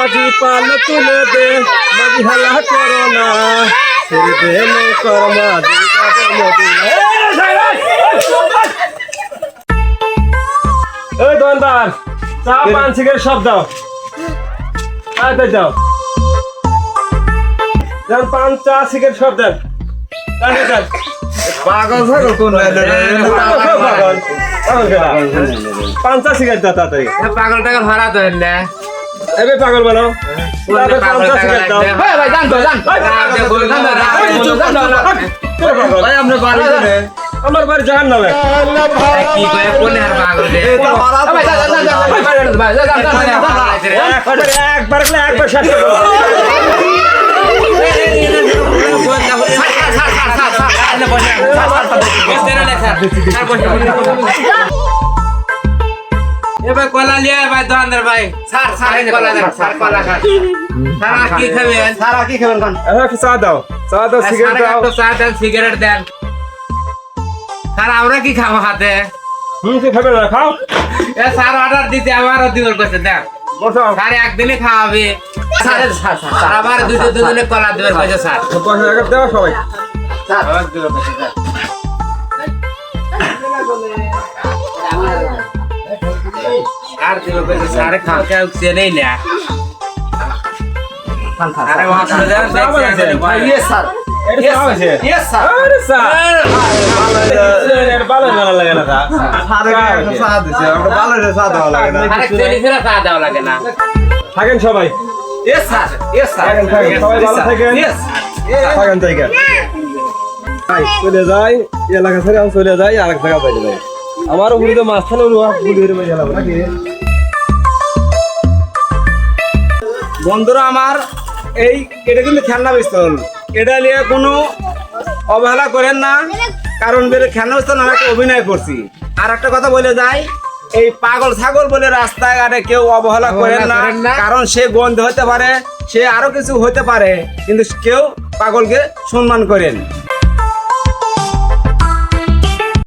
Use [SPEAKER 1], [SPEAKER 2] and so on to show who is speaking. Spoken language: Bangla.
[SPEAKER 1] মাঝি পাল তুলে দে মাঝি হালা করো না ছেড়ে দে নৌকার মাঝি যাবে মদিনা। এই দোকানদার চা পান সিগারেট সব দাও তাড়াতাড়ি দাও দেন পান চা সিগারেট সব দেন দেন
[SPEAKER 2] পাগল ছাগল কোন
[SPEAKER 1] পান চা সিগারেট দাও তাড়াতাড়ি
[SPEAKER 3] পাগল টাগল ভাড়া তো না
[SPEAKER 1] এবে পাগল বলো পান চা সিগারেট দাও
[SPEAKER 3] ভাই ভাই জান তো জান
[SPEAKER 2] ভাই আমরা বাড়ি করে
[SPEAKER 1] আমার বাড়ি জাহান নামে
[SPEAKER 3] কি কয় কোন আর পাগল রে ভাই জান ভাই জান
[SPEAKER 1] একবার শেষ করো
[SPEAKER 3] এবার কলা লিয়া ভাই দোকানদার ভাই স্যার কলা দেন স্যার কলা খান স্যার কি খাবেন
[SPEAKER 2] সারা কি খাবেন কোন
[SPEAKER 1] একটু চা দাও সিগারেট দাও
[SPEAKER 3] একটা চা দেন সিগারেট দেন স্যার আমরা কি খাবো হাতে
[SPEAKER 1] কি খাবে না খাও
[SPEAKER 3] এ স্যার অর্ডার দিতে আমারও দিবর কইছে দেখ
[SPEAKER 1] বসো
[SPEAKER 3] স্যার একদিনে খাওয়াবে স্যার আবার দুদিনে কলা দিবর কইছে স্যার
[SPEAKER 1] পয়সা টাকা দাও সবাই
[SPEAKER 3] আবার দিবর কইছে স্যার আর দিবর কইছে স্যার খাও কেউ চেনেই না আরে ওয়াসলে দেন দেখছি ভাই
[SPEAKER 2] ইয়েস স্যার
[SPEAKER 1] এটা চা হয়েছে
[SPEAKER 2] ইয়েস স্যার
[SPEAKER 1] আরে স্যার ভালো লাগে না স্যার
[SPEAKER 2] সারা একটা চা দিছে আমরা ভালো রে চা দেওয়া লাগে না
[SPEAKER 3] আরে চেনি ফেরা চা দেওয়া লাগে না
[SPEAKER 1] থাকেন সবাই
[SPEAKER 2] ইয়েস স্যার ইয়েস স্যার
[SPEAKER 1] থাকেন সবাই ভালো থাকেন
[SPEAKER 2] ইয়েস
[SPEAKER 1] থাকেন জায়গা চলে যাই এলাকা ছেড়ে আমি চলে যাই আরেক জায়গা বাইরে যাই আমার উপরে তো মাঝখানে গুলি হয়ে গেলাম নাকি
[SPEAKER 2] বন্ধুরা আমার এটা কিন্তু খেলনা পিস্তল এটা নিয়ে কোনো অবহেলা করেন না কারণ খেলনা পিস্তল আমি একটা অভিনয় করছি আর একটা কথা বলে যাই এই পাগল ছাগল বলে রাস্তাঘাটে কেউ অবহেলা করেন না কারণ সে গন্ধ হতে পারে সে আরো কিছু হতে পারে কিন্তু কেউ পাগলকে সম্মান করেন।